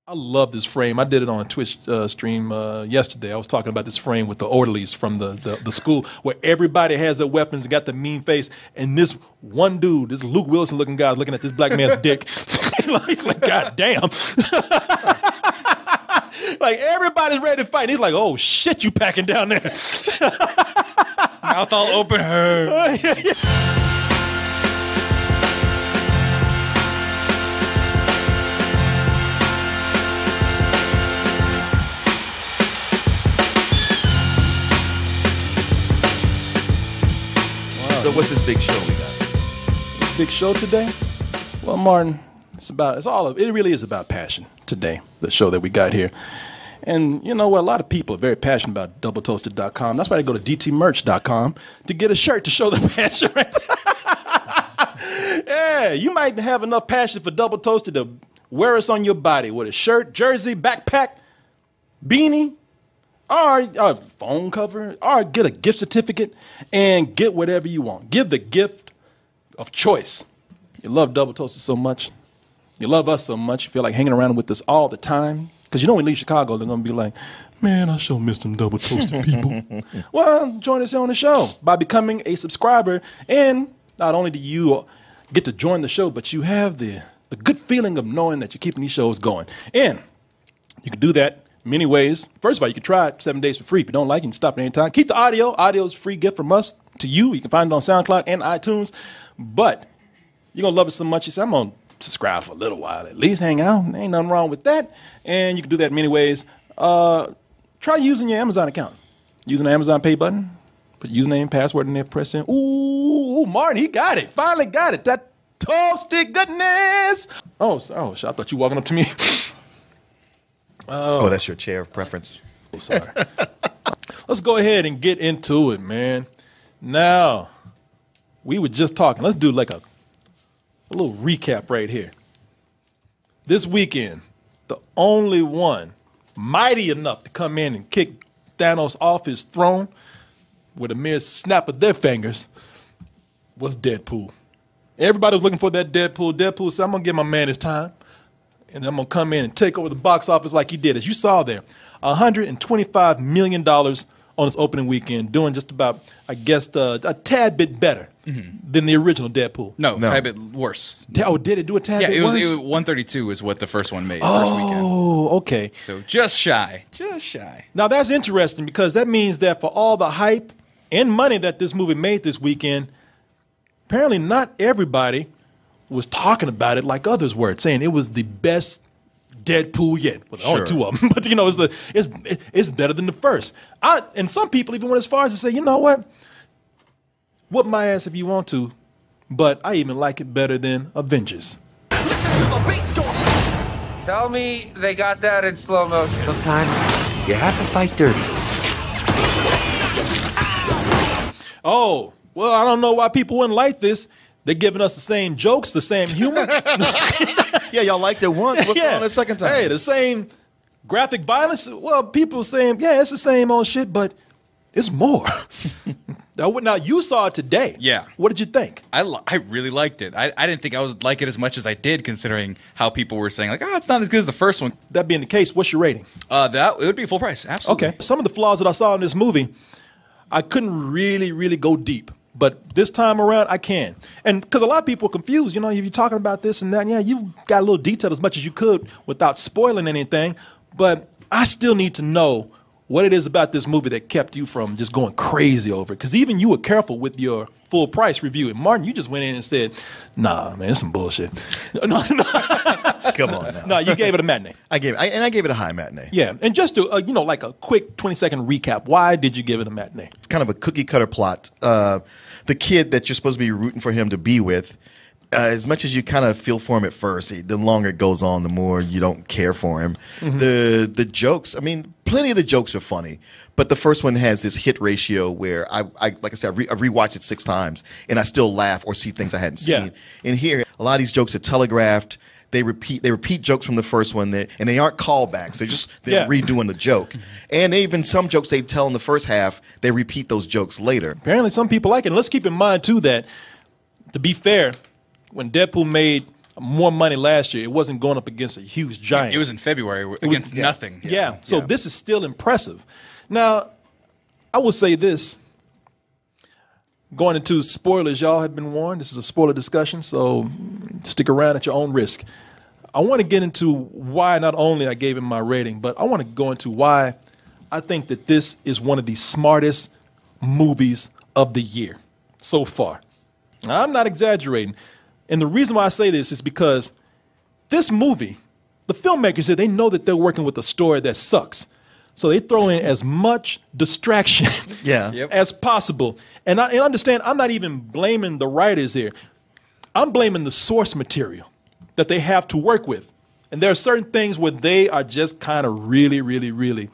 I love this frame. I did it on a Twitch stream yesterday. I was talking about this frame with the orderlies from the school where everybody has their weapons and got the mean face. And this one dude, this Luke Wilson looking guy, looking at this black man's dick. He's like, God damn. Like, everybody's ready to fight. And he's like, oh, shit, you packing down there. Mouth all open. So what's this big show we got? Big show today? Well, Martin, it really is about passion today, the show that we got here. And you know what? A lot of people are very passionate about doubletoasted.com. That's why they go to dtmerch.com to get a shirt to show their passion right there. Yeah, you might have enough passion for Double Toasted to wear us on your body with a shirt, jersey, backpack, beanie, or a phone cover, or get a gift certificate and get whatever you want. Give the gift of choice. You love Double Toasted so much. You love us so much. You feel like hanging around with us all the time. Because you know when we leave Chicago, they're going to be like, man, I sure miss them Double Toasted people. Well, join us here on the show by becoming a subscriber. And not only do you get to join the show, but you have the good feeling of knowing that you're keeping these shows going. And you can do that many ways. First of all, you can try it 7 days for free. If you don't like it, you can stop at any time. Keep the audio. Audio is a free gift from us to you. You can find it on SoundCloud and iTunes. But you're going to love it so much, you say, I'm going to subscribe for a little while. At least hang out. Ain't nothing wrong with that. And you can do that in many ways. Try using your Amazon account. Using the Amazon Pay button. Put username, password in there, press in. Ooh, Martin, he got it. Finally got it. That toasted goodness. Oh, I thought you were walking up to me. Oh, that's your chair of preference. Oh, sorry. Let's go ahead and get into it, man. Now, we were just talking. Let's do like a little recap right here. This weekend, the only one mighty enough to come in and kick Thanos off his throne with a mere snap of their fingers was Deadpool. Everybody was looking for that Deadpool. Deadpool said, I'm going to give my man his time. And I'm going to come in and take over the box office like he did. As you saw there, $125 million on its opening weekend, doing just about, I guess, a tad bit better than the original Deadpool. No, a tad bit worse. Oh, did it do a tad bit worse? Yeah, it was 132 is what the first one made, first weekend. Oh, okay. So just shy. Just shy. Now, that's interesting because that means that for all the hype and money that this movie made this weekend, apparently not everybody was talking about it like others were, saying it was the best Deadpool yet. Well, only two of them, but you know, it's better than the first. And some people even went as far as to say, you know what? Whoop my ass if you want to, but I even like it better than Avengers. Tell me they got that in slow motion. Sometimes you have to fight dirty. Oh, well, I don't know why people wouldn't like this. They're giving us the same jokes, the same humor. Yeah, y'all liked it once. What's wrong the second time? Hey, the same graphic violence. Well, people saying, yeah, it's the same old shit, but it's more. Now, you saw it today. Yeah. What did you think? I really liked it. I didn't think I would like it as much as I did, considering how people were saying, like, it's not as good as the first one. That being the case, what's your rating? It would be full price. Absolutely. Okay. Some of the flaws that I saw in this movie, I couldn't really go deep. But this time around, I can. And because a lot of people are confused, you know, you're talking about this and that. Yeah, you got a little detail as much as you could without spoiling anything. But I still need to know what it is about this movie that kept you from just going crazy over it. Because even you were careful with your full price review. And Martin, you just went in and said, nah, man, it's some bullshit. No. Come on now. No, you gave it a matinee. I gave it a high matinee. Yeah, and just to, like a quick 20-second recap, why did you give it a matinee? It's kind of a cookie-cutter plot. The kid that you're supposed to be rooting for him to be with, as much as you kind of feel for him at first, the longer it goes on, the more you don't care for him. Mm-hmm. The jokes, I mean, plenty of the jokes are funny, but the first one has this hit ratio where I like I said, I've rewatched it 6 times, and I still laugh or see things I hadn't seen. Yeah. And here, a lot of these jokes are telegraphed. They repeat jokes from the first one, and they aren't callbacks. They're redoing the joke. And even some jokes they tell in the first half, they repeat those jokes later. Apparently some people like it. And let's keep in mind, too, that to be fair, when Deadpool made more money last year. It wasn't going up against a huge giant. It was in February against nothing. Yeah. So this is still impressive. Now, I will say this. Going into spoilers, y'all have been warned. This is a spoiler discussion, so stick around at your own risk. I want to get into why not only I gave him my rating, but I want to go into why I think that this is one of the smartest movies of the year so far. Now, I'm not exaggerating. And the reason why I say this is because this movie, the filmmakers said they know that they're working with a story that sucks. So they throw in as much distraction as possible. And I understand, I'm not even blaming the writers here. I'm blaming the source material that they have to work with. And there are certain things where they are just kind of really, really, really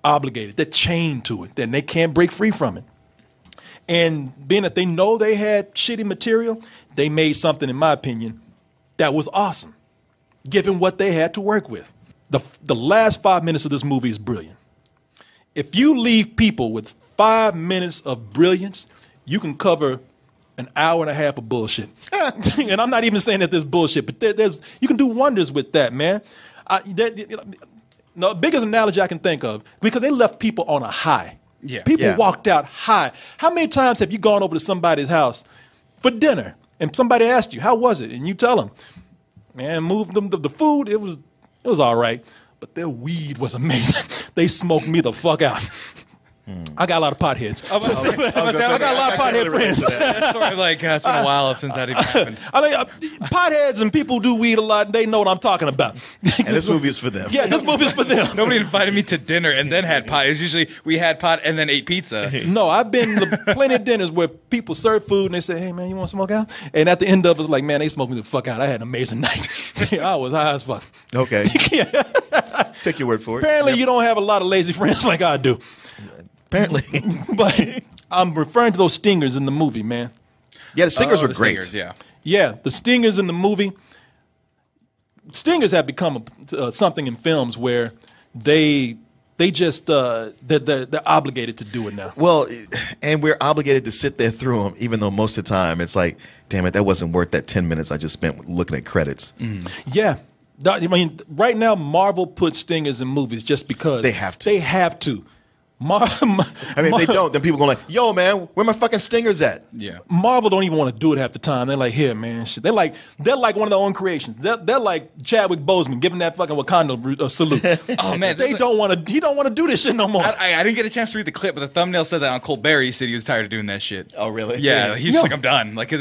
obligated. They're chained to it. Then they can't break free from it. And being that they know they had shitty material, they made something, in my opinion, that was awesome, given what they had to work with. The last 5 minutes of this movie is brilliant. If you leave people with 5 minutes of brilliance, you can cover an hour and a half of bullshit. And I'm not even saying that there's bullshit, but there's you can do wonders with that, man. The biggest analogy I can think of, because they left people on a high. Yeah. People walked out high. How many times have you gone over to somebody's house for dinner and somebody asked you, how was it? And you tell them, man, move them the food, it was all right, but their weed was amazing. They smoked me the fuck out. I got a lot of potheads. I got a lot of pothead friends. That's sort of like, it's been a while since that even happened. I mean, potheads and people who do weed a lot, and they know what I'm talking about. And this movie is for them. Yeah, this movie is for them. Nobody invited me to dinner and then had pot. It was usually we had pot and then ate pizza. No, I've been to plenty of dinners where people serve food and they say, hey, man, you want to smoke out? And at the end of it, it's like, man, they smoked me the fuck out. I had an amazing night. I was high as fuck. Okay. Take your word for it. Apparently, you don't have a lot of lazy friends like I do. Apparently. But I'm referring to those stingers in the movie, man. Yeah, the singers were great. Stingers, Yeah, the stingers in the movie. Stingers have become something in films where they're obligated to do it now. Well, and we're obligated to sit there through them, even though most of the time it's like, damn it, that wasn't worth that 10 minutes I just spent looking at credits. Yeah. I mean, right now, Marvel puts stingers in movies just because. They have to. They have to. I mean, if they don't, then people going like, yo, man, where my fucking stingers at? Yeah. Marvel don't even want to do it half the time. They're like, here, man. Shit. They're like one of their own creations. They're like Chadwick Boseman giving that fucking Wakanda salute. Oh man, He don't want to do this shit no more. I didn't get a chance to read the clip, but the thumbnail said that on Colbert. He said he was tired of doing that shit. Oh, really? Yeah, he's just like, I'm done. Like, 'cause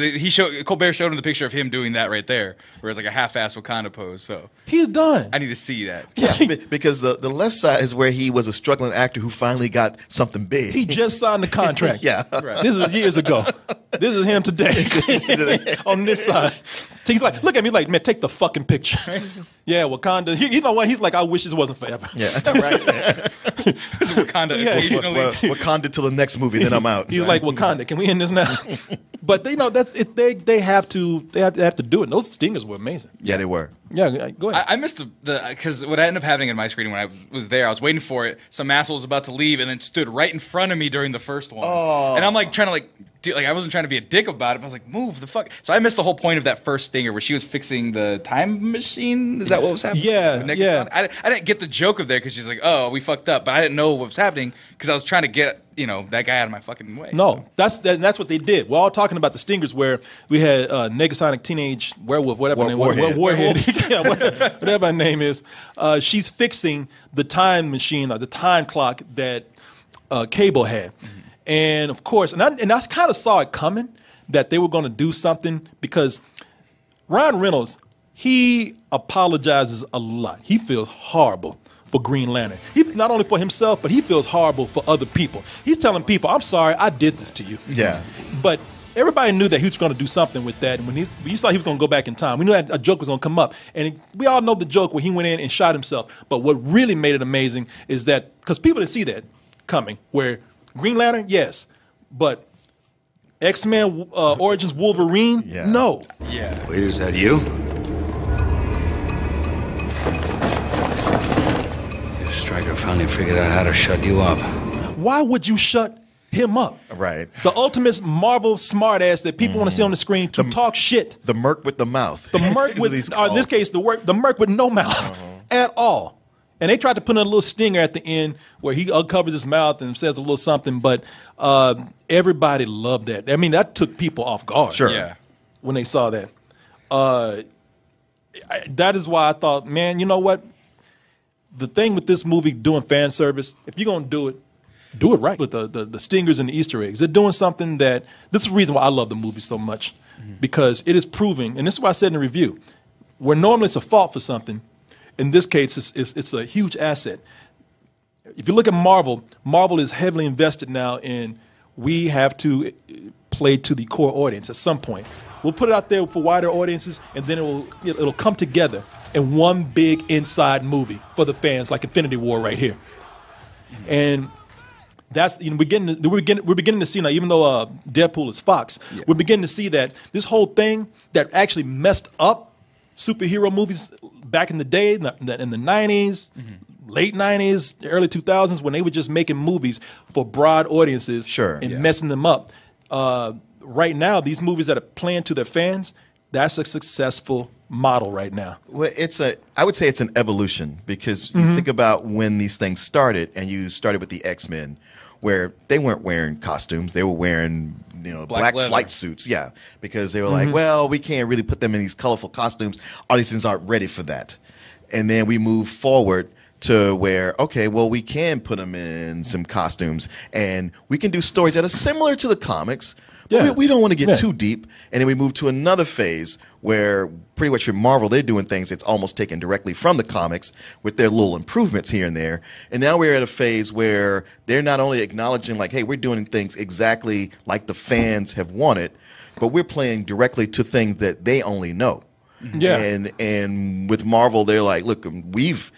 Colbert showed him the picture of him doing that right there, where it's like a half-ass Wakanda pose. So He's done. I need to see that. Yeah, because the left side is where he was a struggling actor who finally got something big. He just signed the contract. Yeah. Right. This is years ago. This is him today on this side. He's like, look at me like, man, take the fucking picture. Yeah, Wakanda. You know what? He's like, I wish this wasn't forever. Yeah, right. This is Wakanda. Yeah. occasionally. Wakanda till the next movie, then I'm out. He's like, Wakanda, can we end this now? But that's it. They have to do it. And those stingers were amazing. Yeah, they were. Yeah, go ahead. I missed the because what ended up happening in my screening when I was there, I was waiting for it. Some asshole was about to leave and then stood right in front of me during the first one. Oh. And I'm like trying to I wasn't trying to be a dick about it, but I was like, move the fuck. So I missed the whole point of that first stinger where she was fixing the time machine. Is that what was happening? Yeah. I didn't get the joke of there because she's like, oh, we fucked up, but I didn't know what was happening because I was trying to get that guy out of my fucking way. No, that's what they did. We're all talking about the stingers where we had Negasonic Teenage Werewolf, whatever her name was. Warhead. Yeah, whatever her name is. She's fixing the time machine or the time clock that Cable had. Mm-hmm. And of course, and I kind of saw it coming that they were going to do something because Ryan Reynolds, he apologizes a lot. He feels horrible for Green Lantern. He not only for himself, but he feels horrible for other people. He's telling people, I'm sorry, I did this to you. Yeah. But everybody knew that he was going to do something with that. And when you saw he was going to go back in time, we knew that a joke was going to come up. And we all know the joke where he went in and shot himself. But what really made it amazing is that, because people didn't see that coming, where Green Lantern, yes, but X-Men Origins Wolverine, no. Yeah. Wait, is that you? Stryker finally figured out how to shut you up. Why would you shut him up. Right. The ultimate Marvel smartass that people want to see on the screen to talk shit. The merc with the mouth. The merc with, in this case, the merc with no mouth at all. And they tried to put in a little stinger at the end where he uncovers his mouth and says a little something, but everybody loved that. I mean, that took people off guard. Sure. Yeah. When they saw that. That is why I thought, man, you know what? The thing with this movie doing fan service, if you're going to do it right with the stingers and the Easter eggs. They're doing something that, this is the reason why I love the movie so much, because it is proving, and this is what I said in the review, where normally it's a fault for something, in this case, it's a huge asset. If you look at Marvel, Marvel is heavily invested now in, we have to play to the core audience at some point. We'll put it out there for wider audiences, and then it'll come together in one big inside movie for the fans, like Infinity War right here. And that's, we're beginning to see now, even though Deadpool is Fox, we're beginning to see that this whole thing that actually messed up superhero movies back in the day, in the 90s, late 90s, early 2000s, when they were just making movies for broad audiences and messing them up. Right now, these movies that are playing to their fans, that's a successful model right now. Well, I would say it's an evolution, because you think about when these things started, and you started with the X-Men, where they weren't wearing costumes, they were wearing black flight suits, because they were like, well, we can't really put them in these colorful costumes. Audiences aren't ready for that. And then we move forward to where, okay, well, we can put them in some costumes, and we can do stories that are similar to the comics. But we don't want to get too deep. And then we move to another phase where pretty much with Marvel, they're doing things that's almost taken directly from the comics with their little improvements here and there. And now we're at a phase where they're not only acknowledging like, hey, we're doing things exactly like the fans have wanted, but we're playing directly to things that they only know. And with Marvel, they're like, look, we've,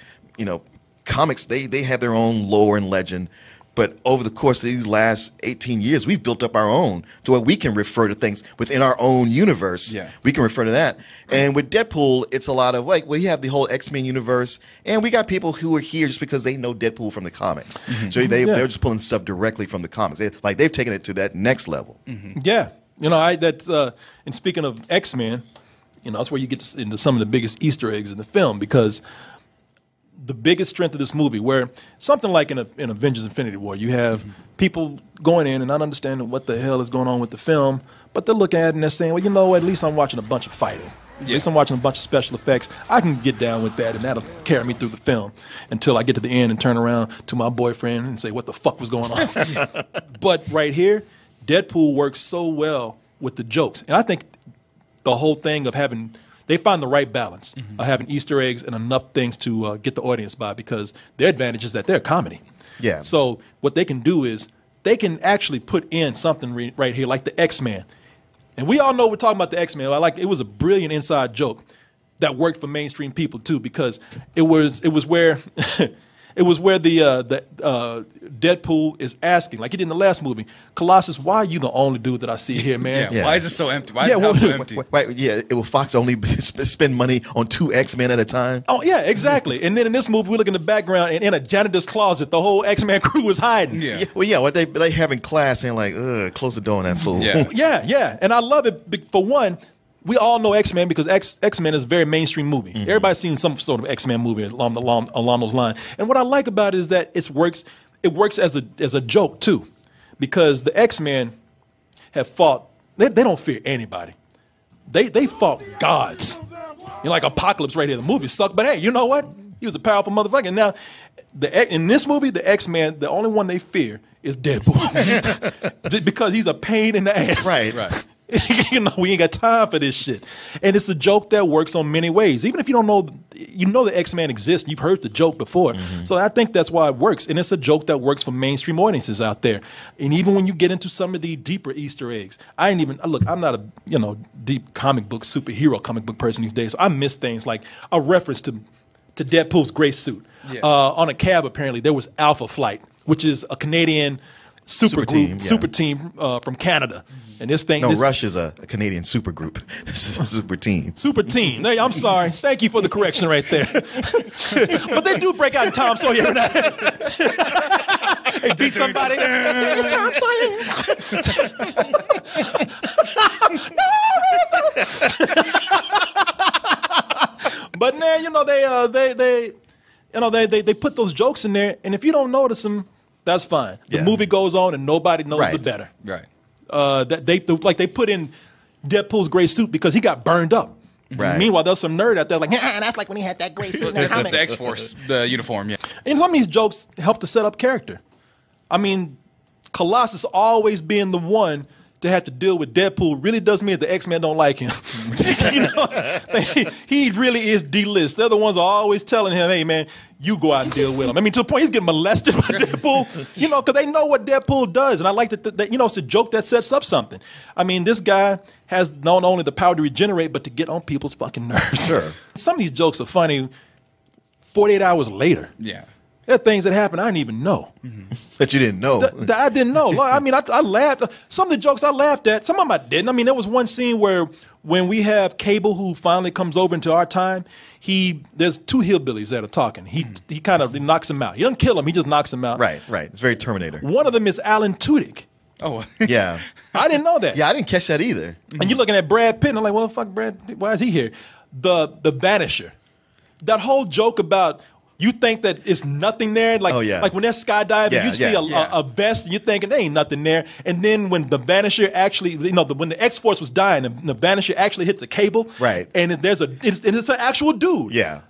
comics, they have their own lore and legend. But over the course of these last 18 years, we've built up our own to where we can refer to things within our own universe. We can refer to that. And with Deadpool, it's a lot of like, well, you have the whole X-Men universe, and we got people who are here just because they know Deadpool from the comics. So they're just pulling stuff directly from the comics. They've taken it to that next level. And speaking of X-Men, that's where you get into some of the biggest Easter eggs in the film, because the biggest strength of this movie, where something like in Avengers Infinity War, you have people going in and not understanding what the hell is going on with the film, but they're looking at it and they're saying, well, you know what, at least I'm watching a bunch of fighting. At least I'm watching a bunch of special effects. I can get down with that, and that'll carry me through the film until I get to the end and turn around to my boyfriend and say, what the fuck was going on? But right here, Deadpool works so well with the jokes. And I think the whole thing of they find the right balance of having Easter eggs and enough things to get the audience by, because their advantage is that they're a comedy. So what they can do is they can actually put in something right here, like the X-Men. And we all know we're talking about the X-Men. It was a brilliant inside joke that worked for mainstream people too, because it was where it was where the Deadpool is asking, like he did in the last movie, Colossus, why are you the only dude that I see here, man? Why is it so empty? Why is the house so empty? Will Fox only spend money on 2 X-Men at a time? Oh, yeah, exactly. And then in this movie, we look in the background, and in a janitor's closet, the whole X-Men crew is hiding. What they have in class, and like, close the door on that fool. And I love it. For one, we all know X-Men because X-Men is a very mainstream movie. Everybody's seen some sort of X-Men movie along those lines. And what I like about it is that it works as a joke too, because the X-Men have fought. They don't fear anybody. They fought gods. Like Apocalypse right here. The movie sucked, but hey, you know what? He was a powerful motherfucker. And now, in this movie, the X-Men, the only one they fear is Deadpool because he's a pain in the ass. Right. We ain't got time for this shit. And it's a joke that works on many ways. Even if you don't know, the X-Men exists. You've heard the joke before. So I think that's why it works. And it's a joke that works for mainstream audiences out there. And even when you get into some of the deeper Easter eggs, I'm not a deep superhero comic book person these days. So I miss things like a reference to Deadpool's gray suit. On a cab, apparently, there was Alpha Flight, which is a Canadian super team from Canada. And this thing... Rush is a Canadian super group. This is a super team. Super team. I'm sorry. Thank you for the correction right there. But they do break out in Tom Sawyer every now and then. They beat somebody. Stop But now, you know, they put those jokes in there, and if you don't notice them, that's fine. The movie goes on, and nobody knows the better. Right. They put in Deadpool's gray suit because he got burned up. Right. Meanwhile, there's some nerd out there like, that's like when he had that gray suit in the comic. The X-Force, the uniform, yeah. And some of these jokes help to set up character. I mean, Colossus always being the one to have to deal with Deadpool really does mean that the X-Men don't like him. You know, he really is D-list. They're the ones always telling him, hey, man, you go out and deal with him. I mean, to the point he's getting molested by Deadpool, you know, because they know what Deadpool does. And I like that, you know, it's a joke that sets up something. I mean, this guy has not only the power to regenerate, but to get on people's fucking nerves. Sure. Some of these jokes are funny 48 hours later. Yeah. There are things that happen I didn't even know. That you didn't know. That I didn't know. I mean, I laughed. Some of the jokes I laughed at, some of them I didn't. I mean, there was one scene where when we have Cable who finally comes over into our time, there's two hillbillies that are talking. He kind of knocks him out. He doesn't kill him. He just knocks him out. Right. It's very Terminator. One of them is Alan Tudyk. Oh. Yeah. I didn't know that. Yeah, I didn't catch that either. And you're looking at Brad Pitt, and I'm like, well, fuck Brad Pitt. Why is he here? The Vanisher. That whole joke about you think that it's nothing there, like like when they're skydiving, you see a vest, and you're thinking there ain't nothing there, and then when the Vanisher actually, you know, when the X-Force was dying, the Vanisher actually hits a cable, right, and it's an actual dude. Yeah,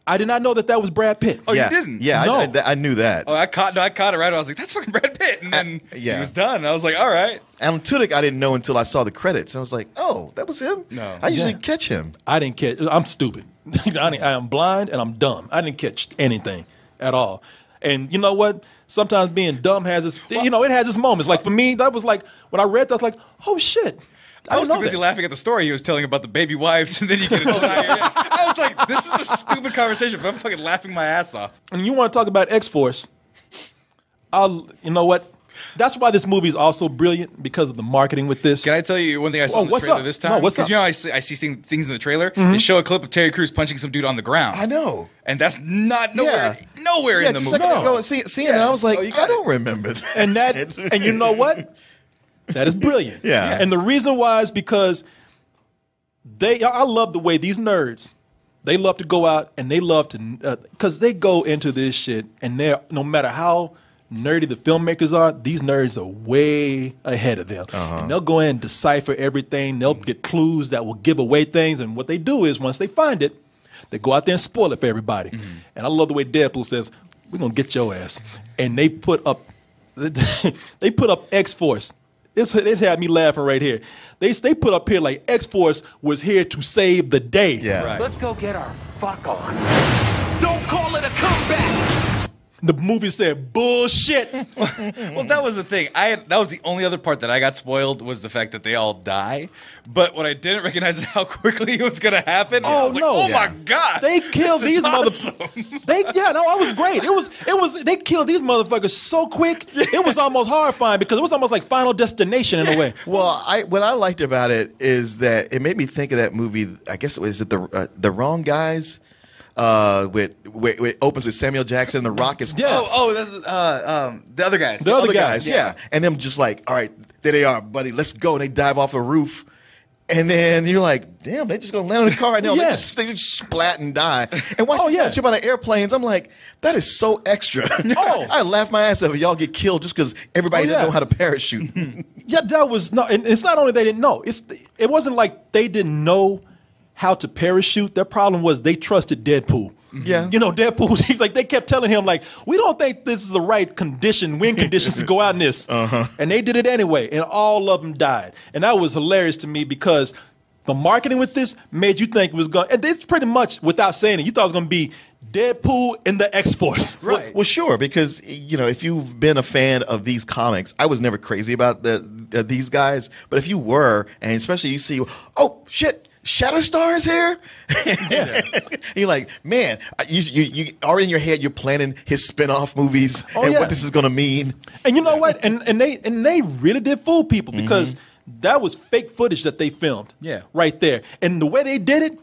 I did not know that was Brad Pitt. Oh, you didn't? Yeah, no. I knew that. Oh, I caught it right. I was like, that's fucking Brad Pitt, and then he was done. I was like, all right. Alan Tudyk, I didn't know until I saw the credits. I was like, oh, that was him. No, I usually catch him. I didn't catch. I'm stupid. I am blind and I'm dumb. I didn't catch anything at all. And you know what? Sometimes being dumb has its, you know, it has its moments. Like for me, that was like, when I read that, I was like, oh shit. I was too busy laughing at the story he was telling about the baby wives, and then you get it. I was like, this is a stupid conversation, but I'm fucking laughing my ass off. And you want to talk about X-Force, you know what? That's why this movie is also brilliant, because of the marketing with this. Can I tell you one thing I saw in the trailer this time? No, what's up? Because you know I see things in the trailer. They show a clip of Terry Crews punching some dude on the ground. I know. And that's nowhere in the movie. Go seeing it, I was like, I don't remember that. And you know what? That is brilliant. Yeah. And the reason why is because I love the way these nerds, they love to go out and they love to, because they go into this shit and no matter how nerdy the filmmakers are, these nerds are way ahead of them. And they'll go in and decipher everything. They'll get clues that will give away things. And what they do is once they find it, they go out there and spoil it for everybody. And I love the way Deadpool says, we're going to get your ass. And they put up X-Force. It had me laughing right here. They put up here like X-Force was here to save the day. Yeah. Right. Let's go get our fuck on. Don't call it a comeback. The movie said bullshit. Well, that was the thing. That was the only other part that I got spoiled, was the fact that they all die. But what I didn't recognize is how quickly it was going to happen. Oh, I was like, no. oh my God. They killed these awesome. It was great. They killed these motherfuckers so quick. It was almost horrifying because it was almost like Final Destination in a way. Well, what I liked about it is that it made me think of that movie. I guess it the Wrong Guys. It opens with Samuel Jackson and The Rock is Yes. That's the other guys. the other guys, yeah. And them just like, all right, there they are, buddy, let's go. And they dive off a roof. And then you're like, damn, they just gonna land on the car right now. Yeah. They just splat and die. And watch these guys jump out of airplanes. I'm like, that is so extra. I laugh my ass off if y'all get killed just because everybody didn't know how to parachute. Yeah, that was not. And it's not only they didn't know. It wasn't like they didn't know how to parachute. Their problem was they trusted Deadpool. Yeah. You know, Deadpool, he's like, they kept telling him, like, we don't think this is the right wind conditions to go out in this. And they did it anyway, and all of them died. And that was hilarious to me because the marketing with this made you think it was going, and it's pretty much, without saying it, you thought it was going to be Deadpool and the X-Force. Right. Well, sure, because, you know, if you've been a fan of these comics, I was never crazy about these guys, but if you were, and especially you see, oh, shit, Shatterstar is here? You're like, man, you already in your head, you're planning his spin-off movies what this is going to mean. And you know what? And they really did fool people because that was fake footage that they filmed. Yeah. Right there. And the way they did it,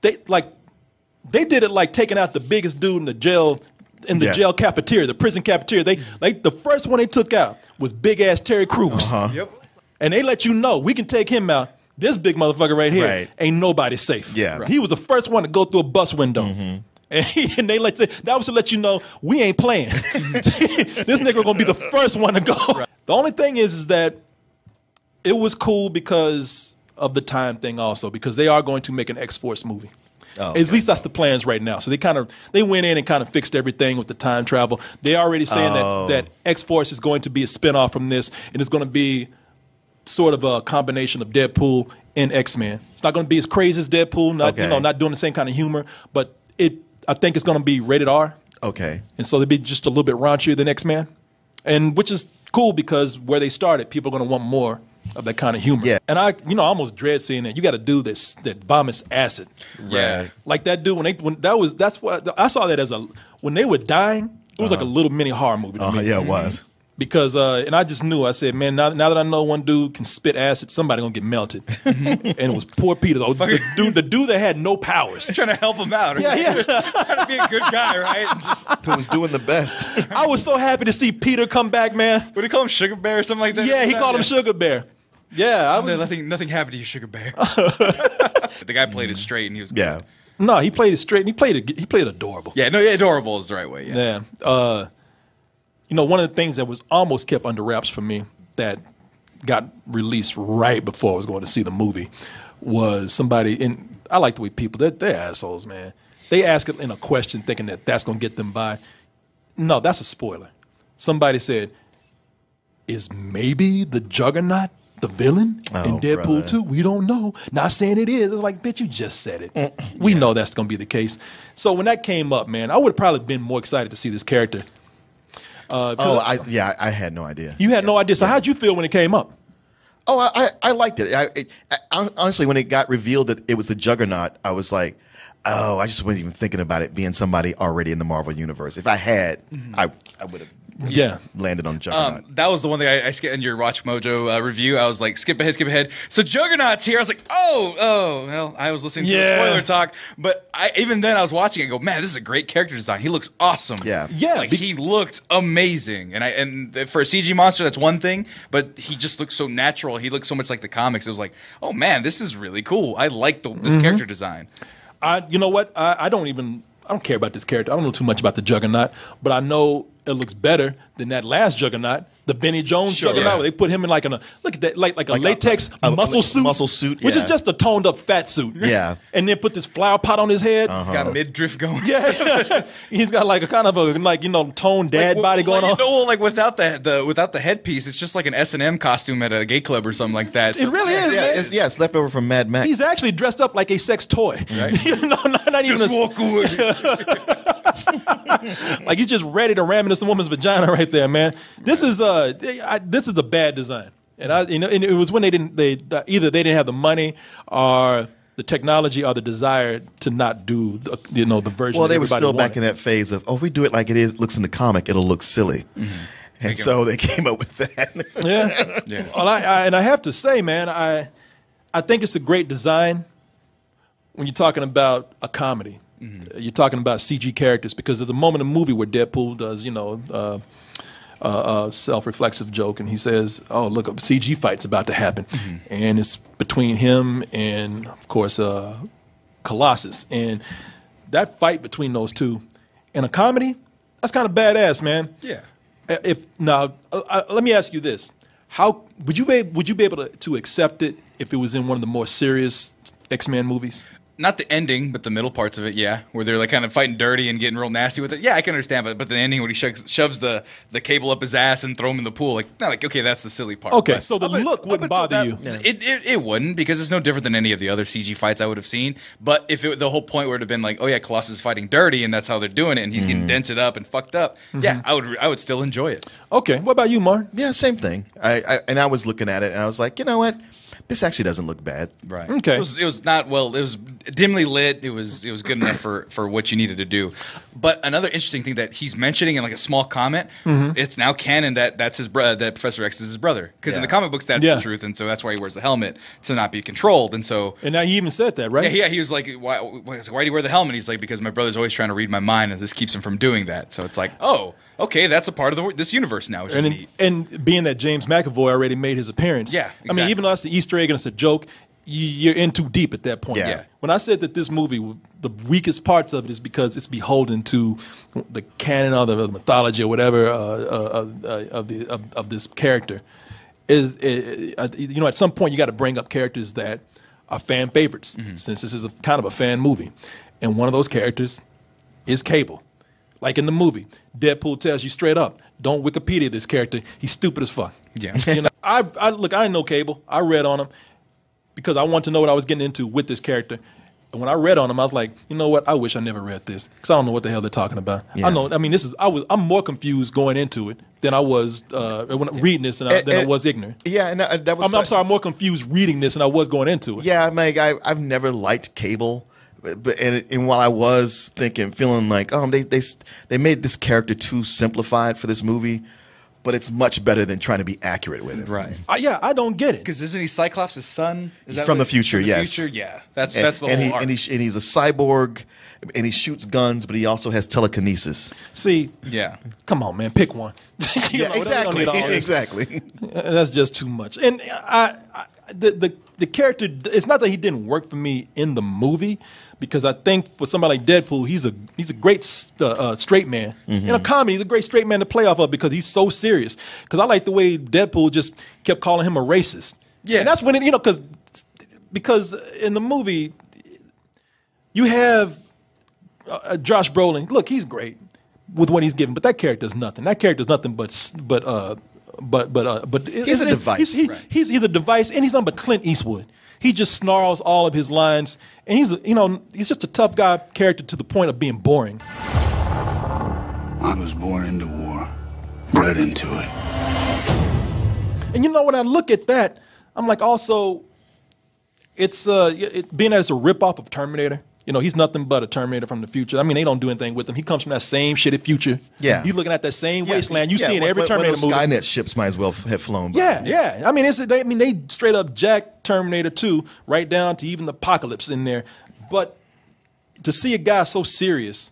they did it like taking out the biggest dude in the jail in the jail cafeteria, the prison cafeteria. They like the first one they took out was big ass Terry Crews. Yep. And they let you know we can take him out. This big motherfucker right here ain't nobody safe. Yeah. Right. He was the first one to go through a bus window. And they that was to let you know we ain't playing. This nigga gonna be the first one to go. Right. The only thing is that it was cool because of the time thing also, because they are going to make an X-Force movie. Oh, okay. At least that's the plans right now. So they went in and kind of fixed everything with the time travel. They're already saying that X-Force is going to be a spinoff from this, and it's going to be sort of a combination of Deadpool and X-Men. It's not going to be as crazy as Deadpool, not doing the same kind of humor, but I think it's going to be rated R. Okay. And so they'll be just a little bit raunchier than X-Men, and which is cool because where they started, people are going to want more of that kind of humor. Yeah. And I almost dread seeing that. You got to do this that vomits acid. Yeah. Like that dude that's what I saw that as when they were dying, it was like a little mini horror movie to me. Yeah, it was. Because and I just knew, I said, man, now that I know one dude can spit acid, somebody gonna get melted. And it was poor Peter, though. The dude that had no powers. Trying to help him out. Right? Yeah. Trying to be a good guy, right? And just who was doing the best. I was so happy to see Peter come back, man. Would he call him Sugar Bear or something like that? Yeah, he called him Sugar Bear. Yeah, nothing happened to you, Sugar Bear. The guy played it straight, and he was good. Yeah. No, he played it straight, and he played adorable. Yeah, adorable is the right way. Yeah. One of the things that was almost kept under wraps for me that got released right before I was going to see the movie was somebody, and I like the way people, they're assholes, man. They ask it in a question thinking that that's going to get them by. No, that's a spoiler. Somebody said, is maybe the Juggernaut the villain in Deadpool 2? We don't know. Not saying it is. It's like, bitch, you just said it. We know that's going to be the case. So when that came up, man, I would have probably been more excited to see this character. I had no idea. You had no idea. So how'd you feel when it came up? Oh, I liked it. Honestly, when it got revealed that it was the Juggernaut, I was like, oh, I just wasn't even thinking about it being somebody already in the Marvel Universe. If I had, I would have landed on Juggernaut. That was the one thing I skipped in your Watch Mojo review. I was like, skip ahead. So Juggernaut's here. I was like, well, I was listening to the spoiler talk, but even then I was watching it and go, man, this is a great character design. He looks awesome. Yeah. Like, he looked amazing. And for a CG monster, that's one thing, but he just looked so natural. He looked so much like the comics. It was like, oh man, this is really cool. I like this character design. You know what? I don't care about this character. I don't know too much about the Juggernaut, but I know it looks better than that last Juggernaut, the Benny Jones Juggernaut, where they put him in like a latex muscle suit, which is just a toned up fat suit. Yeah, and then put this flower pot on his head. He's got midriff going. Yeah, he's got like a kind of a toned dad body going on. Without the headpiece, it's just like an S&M costume at a gay club or something like that. So, it really is. It's left over from Mad Max. He's actually dressed up like a sex toy. Right? not even just walk away. Like he's just ready to ram into some woman's vagina right there, man. This is a bad design, and and it was when either they didn't have the money or the technology or the desire to not do the version. Well, they were still wanted. Back in that phase of if we do it like it looks in the comic, it'll look silly, and so they came up with that. Yeah. Well, I have to say, man, I think it's a great design when you're talking about a comedy. You're talking about CG characters because there's a moment in the movie where Deadpool does, a self-reflexive joke, and he says, "Oh, look, a CG fight's about to happen," and it's between him and, of course, Colossus, and that fight between those two in a comedy, that's kind of badass, man. Yeah. Let me ask you this: how would you be able to accept it if it was in one of the more serious X-Men movies? Not the ending, but the middle parts of it, yeah, where they're like kind of fighting dirty and getting real nasty with it. Yeah, I can understand, but the ending when he shoves the cable up his ass and throw him in the pool, okay, that's the silly part. Okay, so the look wouldn't bother you. It wouldn't, because it's no different than any of the other CG fights I would have seen. But if the whole point would have been like, oh yeah, Colossus is fighting dirty and that's how they're doing it, and he's getting dented up and fucked up, yeah, I would still enjoy it. Okay, what about you, Martin? Yeah, same thing. I was looking at it and I was like, you know what? This actually doesn't look bad. Right. Okay. It was not, well, it was dimly lit. It was good enough for what you needed to do. But another interesting thing that he's mentioning in like a small comment, it's now canon that's his that Professor X is his brother. Because in the comic books that's the truth, and so that's why he wears the helmet to not be controlled. And so now he even said that, right? Yeah, he was like, why do you wear the helmet? He's like, because my brother's always trying to read my mind, and this keeps him from doing that. So it's like, oh, okay, that's a part of this universe now, which is neat. And being that James McAvoy already made his appearance, exactly. I mean, even though that's the Easter egg and it's a joke, you're in too deep at that point. Yeah. When I said that this movie, the weakest parts of it is because it's beholden to the canon or the mythology or whatever of this character. At some point you got to bring up characters that are fan favorites, since this is kind of a fan movie, and one of those characters is Cable. Like in the movie, Deadpool tells you straight up, don't Wikipedia this character. He's stupid as fuck. Yeah. I didn't know Cable. I read on him because I wanted to know what I was getting into with this character. And when I read on him, I was like, you know what? I wish I never read this because I don't know what the hell they're talking about. Yeah. I'm more confused going into it than I was when reading this than I was ignorant. Yeah, and that was. I'm sorry, I'm more confused reading this than I was going into it. Yeah, I've never liked Cable. And while I was feeling like, they made this character too simplified for this movie, but it's much better than trying to be accurate with it. Right. I don't get it. Because isn't he Cyclops' son? Is that From the future, from the yes. Future? Yeah. That's the whole arc. And he's a cyborg, and he shoots guns, but he also has telekinesis. See, yeah. Come on, man, pick one. Exactly. Exactly. That's just too much. And the character, it's not that he didn't work for me in the movie, because I think for somebody like Deadpool, he's a great straight man. In a comedy, he's a great straight man to play off of because he's so serious. Because I like the way Deadpool just kept calling him a racist. Yeah. And that's when because in the movie, you have Josh Brolin. Look, he's great with what he's given, but that character is nothing. That character is nothing but he's a device. He's a device, and he's nothing but Clint Eastwood. He just snarls all of his lines, and he's just a tough guy character to the point of being boring. I was born into war, bred into it. And when I look at that, I'm like, also, it's being that it's a ripoff of Terminator. He's nothing but a Terminator from the future. I mean, they don't do anything with him. He comes from that same shitty future. Yeah. He's looking at that same wasteland. You see in every Terminator movie. Skynet ships might as well have flown by. Yeah. I mean, they straight up jacked Terminator 2 right down to even the apocalypse in there. But to see a guy so serious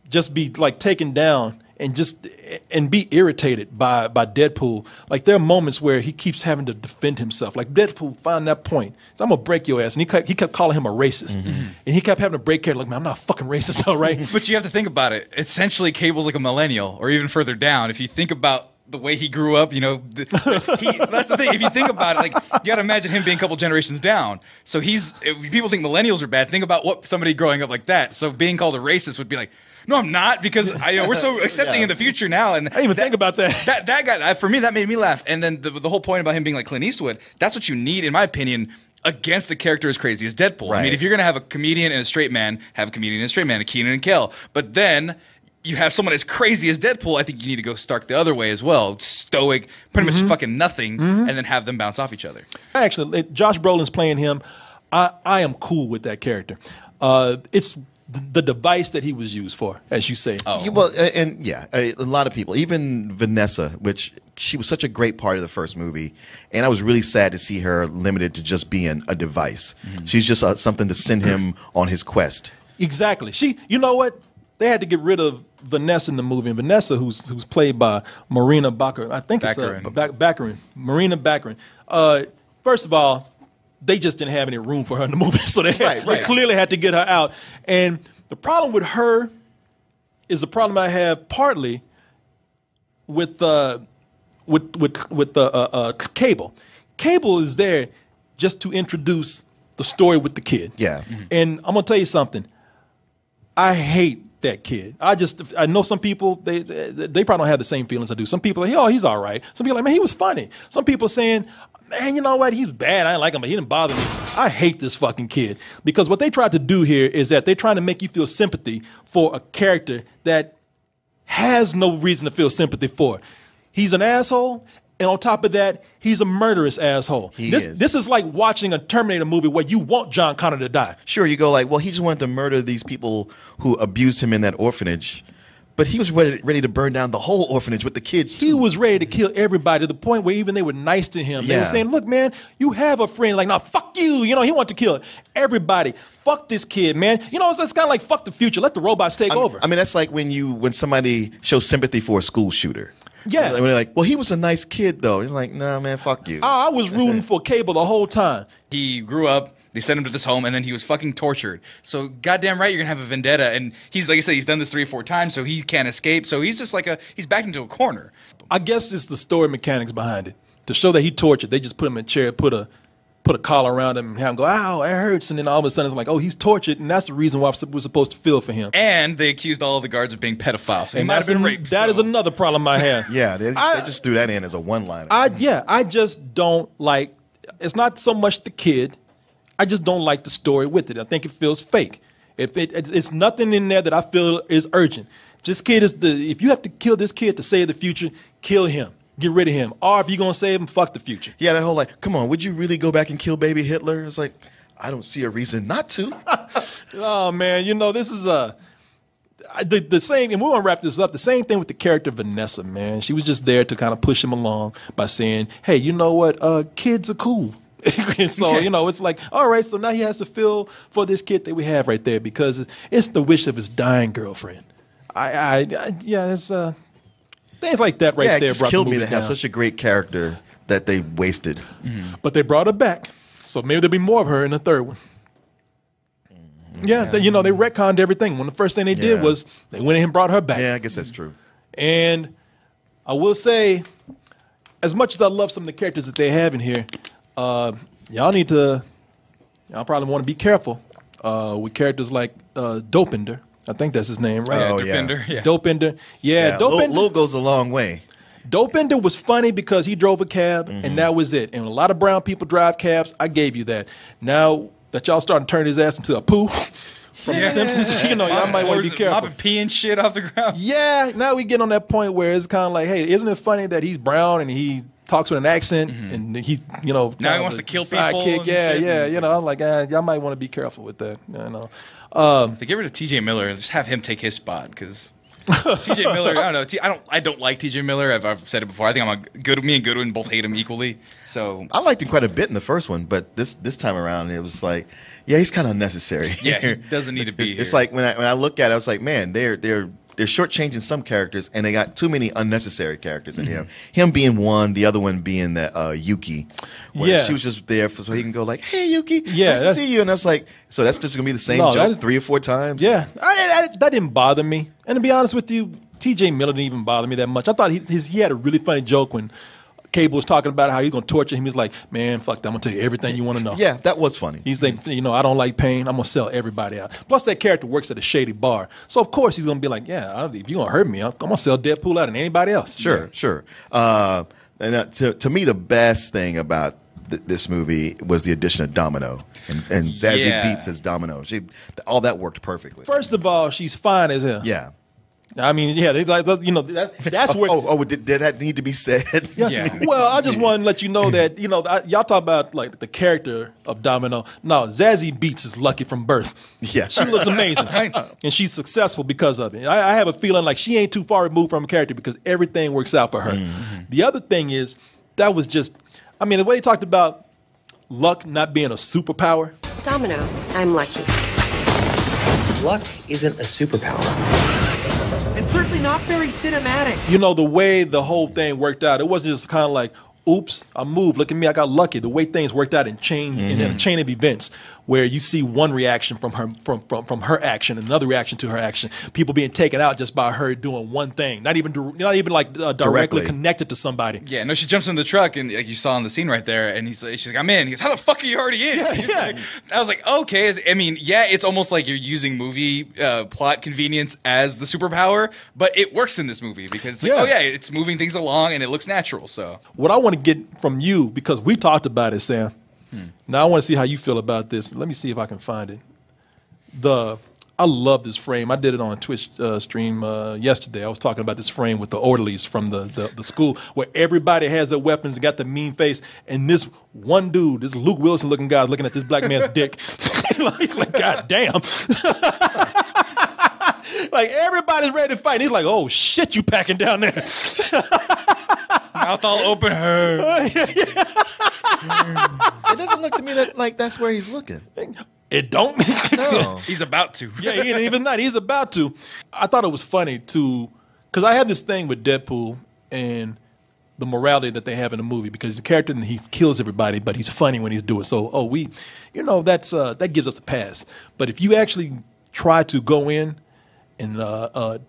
just be like taken down and be irritated by Deadpool. Like there are moments where he keeps having to defend himself. Like Deadpool found that point. So I'm gonna break your ass, and he kept calling him a racist, and he kept having to break character. Like, man, I'm not a fucking racist, all right? But you have to think about it. Essentially, Cable's like a millennial, or even further down. If you think about the way he grew up, that's the thing. If you think about it, like you got to imagine him being a couple generations down. So if people think millennials are bad, think about what somebody growing up like that. So being called a racist would be like, no, I'm not, because we're so accepting in the future now. And I didn't even think about that. That guy, for me, that made me laugh. And then the whole point about him being like Clint Eastwood, that's what you need, in my opinion, against a character as crazy as Deadpool. Right. I mean, if you're going to have a comedian and a straight man, have a comedian and a straight man, a Keenan and Kel. But then you have someone as crazy as Deadpool, I think you need to go stark the other way as well. Stoic, pretty much fucking nothing, and then have them bounce off each other. Actually, Josh Brolin's playing him. I am cool with that character. It's the device that he was used for, as you say. Oh. A lot of people, even Vanessa, which she was such a great part of the first movie, and I was really sad to see her limited to just being a device. She's just something to send him on his quest. Exactly. You know what? They had to get rid of Vanessa in the movie, and Vanessa, who's played by Marina Baccarin. I think Baccarin. It's Baccarin. Marina Baccarin. First of all, they just didn't have any room for her in the movie, so they clearly had to get her out. And the problem with her is the problem I have partly with Cable. Cable is there just to introduce the story with the kid. Yeah. And I'm gonna tell you something. I hate that kid. I know some people, they probably don't have the same feelings I do. Some people are like, oh, he's all right. Some people are like, man, he was funny. Some people are saying, man, you know what? He's bad. I didn't like him, but he didn't bother me. I hate this fucking kid, because what they tried to do here is that they're trying to make you feel sympathy for a character that has no reason to feel sympathy for. He's an asshole, And on top of that, he's a murderous asshole. This is like watching a Terminator movie where you want John Connor to die. Sure, you go like, well, he just wanted to murder these people who abused him in that orphanage. But he was ready to burn down the whole orphanage with the kids, too. He was ready to kill everybody to the point where even they were nice to him. They were saying, look, man, you have a friend. Like, nah, fuck you. You know, he wanted to kill everybody. Fuck this kid, man. You know, it's kind of like fuck the future. Let the robots take over. I mean, that's like when somebody shows sympathy for a school shooter. Yeah. When they're like, well, he was a nice kid, though. He's like, nah, man, fuck you. I was rooting for Cable the whole time. He grew up. They sent him to this home, and then he was fucking tortured. So goddamn right, you're gonna have a vendetta. And he's, like I said, he's done this 3 or 4 times, so he can't escape. So he's just like he's backed into a corner. I guess it's the story mechanics behind it. To show that he tortured, they just put him in a chair, put a collar around him, and have him go, ow, it hurts. And then all of a sudden it's like, oh, he's tortured, and that's the reason why we're supposed to feel for him. And they accused all of the guards of being pedophiles. So he might have been raped. That is another problem I have. Yeah, they just threw that in as a one-liner. I just don't like, it's not so much the kid. I just don't like the story with it. I think it feels fake. It's nothing in there that I feel is urgent. This kid if you have to kill this kid to save the future, kill him. Get rid of him. Or if you're going to save him, fuck the future. Yeah, that whole like, come on, would you really go back and kill baby Hitler? It's like, I don't see a reason not to. Oh, man, you know, this is the same, and we're going to wrap this up, the same thing with the character Vanessa, man. She was just there to kind of push him along by saying, hey, you know what, kids are cool. And so, you know, it's like, all right, so now he has to feel for this kid that we have right there because it's the wish of his dying girlfriend. It's things like that right there. Yeah, it just brought killed the me movie to have down. such a great character that they wasted. Mm-hmm. But they brought her back, so maybe there'll be more of her in the third one. Yeah, they retconned everything. When the first thing they did was they went in and brought her back. Yeah, I guess that's true. And I will say, as much as I love some of the characters that they have in here, y'all probably want to be careful with characters like Dopender. I think that's his name, right? Oh, Dopender, yeah. Dopender. Yeah, Dopender. Low goes a long way. Dopender was funny because he drove a cab, and that was it. And a lot of brown people drive cabs. I gave you that. Now that y'all starting to turn his ass into a poo from The Simpsons, y'all might want to be careful. Mopping pee and shit off the ground. Yeah, now we get on that point where it's kind of like, hey, isn't it funny that he's brown and he talks with an accent and he's, now he wants to kill people. Sidekick. Yeah. I'm like, y'all might want to be careful with that. If they get rid of T.J. Miller, just have him take his spot because T.J. Miller. I don't know. I don't like T.J. Miller. I've said it before. I think me and Goodwin both hate him equally. So I liked him quite a bit in the first one, but this time around it was like, yeah, he's kind of unnecessary. Yeah, he doesn't need to be here. It's like when I look at it, I was like, man, they're shortchanging some characters, and they got too many unnecessary characters in here. Him being one, the other one being that Yuki. Where she was just there so he can go like, hey, Yuki, nice to see you. And I was like, so that's just going to be the same joke 3 or 4 times? Yeah, that didn't bother me. And to be honest with you, T.J. Miller didn't even bother me that much. I thought he had a really funny joke when Cable was talking about how he's going to torture him. He's like, man, fuck that. I'm going to tell you everything you want to know. Yeah, that was funny. He's like, I don't like pain. I'm going to sell everybody out. Plus, that character works at a shady bar. So, of course, he's going to be like, yeah, if you're going to hurt me, I'm going to sell Deadpool out than anybody else. Sure. And to me, the best thing about this movie was the addition of Domino. And Zazie Beetz as Domino. All that worked perfectly. First of all, she's fine as hell. Yeah. I mean, yeah, they like, that's where. Did that need to be said? Yeah. Well, I just want to let you know that y'all talk about like the character of Domino. No, Zazie Beetz is lucky from birth. Yeah, she looks amazing, and she's successful because of it. I have a feeling like she ain't too far removed from a character because everything works out for her. Mm-hmm. The other thing is that was just, the way he talked about luck not being a superpower. Domino, I'm lucky. Luck isn't a superpower. And certainly not very cinematic. The way the whole thing worked out, it wasn't just kind of like, oops, I moved. Look at me, I got lucky. The way things worked out in a chain of events, where you see one reaction from her action, another reaction to her action. People being taken out just by her doing one thing, not even directly connected to somebody. Yeah, no, she jumps in the truck and like you saw in the scene right there, and she's like, I'm in. He goes, how the fuck are you already in? Yeah. I was like, okay. It's almost like you're using movie plot convenience as the superpower, but it works in this movie because it's moving things along and it looks natural. So what I want to get from you, because we talked about it, Sam. Now I want to see how you feel about this. Let me see if I can find it. The I love this frame. I did it on a Twitch stream yesterday. I was talking about this frame with the orderlies from the school where everybody has their weapons and got the mean face. And this one dude, this Luke Wilson looking guy, is looking at this black man's dick. He's like, God damn. Like, everybody's ready to fight. And he's like, oh, shit, you packing down there. Mouth all open. It doesn't look to me like that's where he's looking. It don't. No. He's about to. Yeah, he ain't even not. He's about to. I thought it was funny too, because I have this thing with Deadpool and the morality that they have in the movie. Because he's a character and he kills everybody, but he's funny when he's doing it. So, that's that gives us a pass. But if you actually try to go in and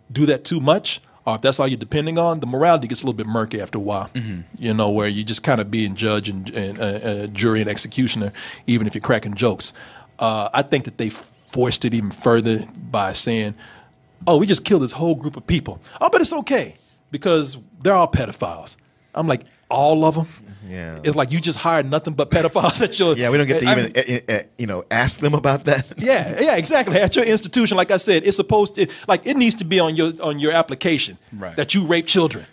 do that too much, or if that's all you're depending on, the morality gets a little bit murky after a while. Mm-hmm. Where you just kind of being judge and jury and executioner, even if you're cracking jokes. I think that they forced it even further by saying, oh, we just killed this whole group of people. Oh, but it's okay because they're all pedophiles. I'm like, all of them? Yeah. It's like you just hired nothing but pedophiles at your... Yeah, we don't get to even ask them about that. Yeah, exactly. At your institution, like I said, it's supposed to... Like, it needs to be on your application that you rape children.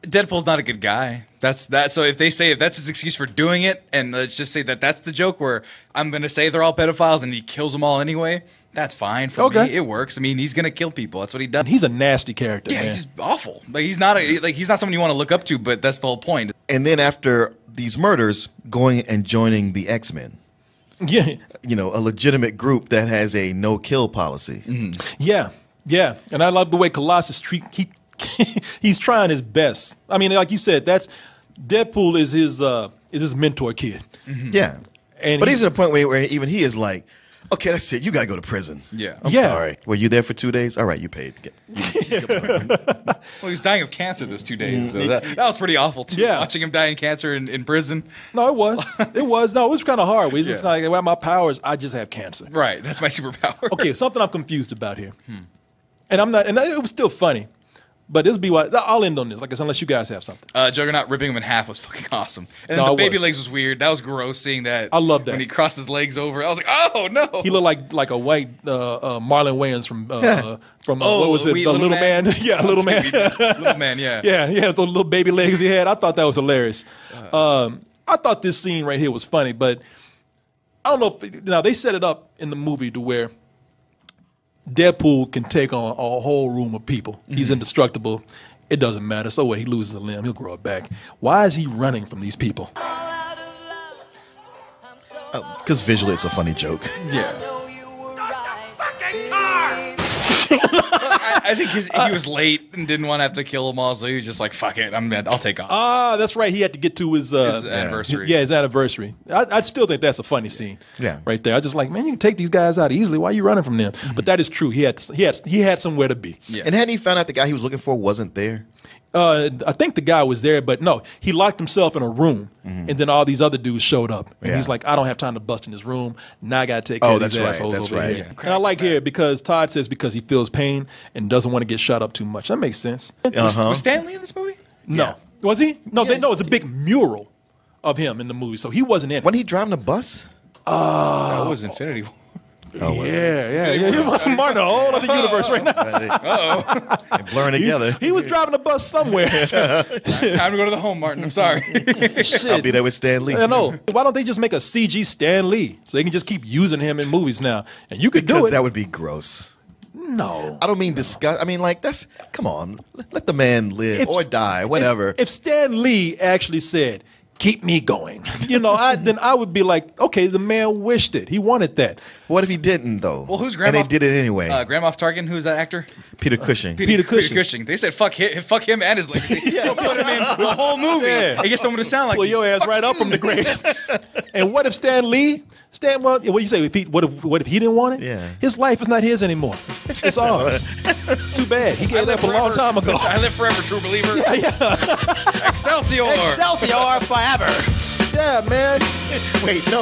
Deadpool's not a good guy. That's that. So if that's his excuse for doing it, and let's just say that's the joke where I'm going to say they're all pedophiles and he kills them all anyway, that's fine for me. It works. I mean, he's going to kill people. That's what he does. He's a nasty character. Yeah, man. he's awful. Like he's not someone you want to look up to, but that's the whole point. And then after these murders, going and joining the X-Men. Yeah. A legitimate group that has a no-kill policy. Mm-hmm. Yeah. And I love the way Colossus he's trying his best. I mean, like you said, Deadpool is his mentor kid. Mm-hmm. Yeah. But he's at a point where even he is like, okay, that's it. You got to go to prison. Yeah. I'm sorry. Were you there for 2 days? All right, you paid. Well, he was dying of cancer those 2 days. So that was pretty awful, too. Yeah. Watching him die in cancer in prison. No, it was. No, it was kind of hard. It's just like, well, my powers, I just have cancer. Right. That's my superpower. Okay, something I'm confused about here. And it was still funny. But this be what I'll end on this. Like I said, unless you guys have something. Juggernaut ripping him in half was fucking awesome. And then the baby legs was weird. That was gross seeing that. I love that. When he crossed his legs over. I was like, oh no. He looked like a white Marlon Wayans from what was it? The Little Man? Yeah, Little Man. Little Man, yeah. Yeah, those little baby legs he had. I thought that was hilarious. I thought this scene right here was funny, but I don't know now they set it up in the movie to where Deadpool can take on a whole room of people. Mm-hmm. He's indestructible. It doesn't matter. So what? He loses a limb. He'll grow it back. Why is he running from these people? Because visually it's a funny joke. Yeah. I think he was late and didn't want to have to kill them all, so he was just like, fuck it, I'll take off. That's right. He had to get to his anniversary. Yeah, his anniversary. I still think that's a funny scene. Yeah. Right there. I just like, man, you can take these guys out easily. Why are you running from them? Mm-hmm. But that is true. He had somewhere to be. Yeah. And hadn't he found out the guy he was looking for wasn't there? I think the guy was there, but no, he locked himself in a room, and then all these other dudes showed up, and he's like, "I don't have time to bust in this room. Now I got to take care of these assholes over here." Yeah. And I like here because Todd says because he feels pain and doesn't want to get shot up too much. That makes sense. Was Stan Lee in this movie? No, was he? No, it's a big mural of him in the movie, so he wasn't in it. Wasn't he driving a bus? That was Infinity War. Oh, well. Yeah. Martin, a whole other universe right now. They're blurring together. He was driving a bus somewhere. Time to go to the home, Martin. I'm sorry. Shit. I'll be there with Stan Lee. I know. Why don't they just make a CG Stan Lee so they can just keep using him in movies now? And you could do it. Because that would be gross. No. I don't mean disgust. I mean, like, come on. Let the man live or die, whatever. If Stan Lee actually said, keep me going, then I would be like, okay, the man wished it. He wanted that. What if he didn't, though? Well, who's Grand Moff? And they did it anyway. Grand Moff Tarkin, who's that actor? Peter Cushing. Peter Cushing. They said, fuck him and his legacy. Don't put him in the whole movie. Yeah. And get someone to sound like pull your ass right up from the grave. And what if Stan Lee, what do you say? What if he didn't want it? Yeah. His life is not his anymore. It's ours. It's too bad. He gave that up a long time ago. I live forever, true believer. Yeah. Excelsior. Excelsior forever. Yeah, man. Wait, no.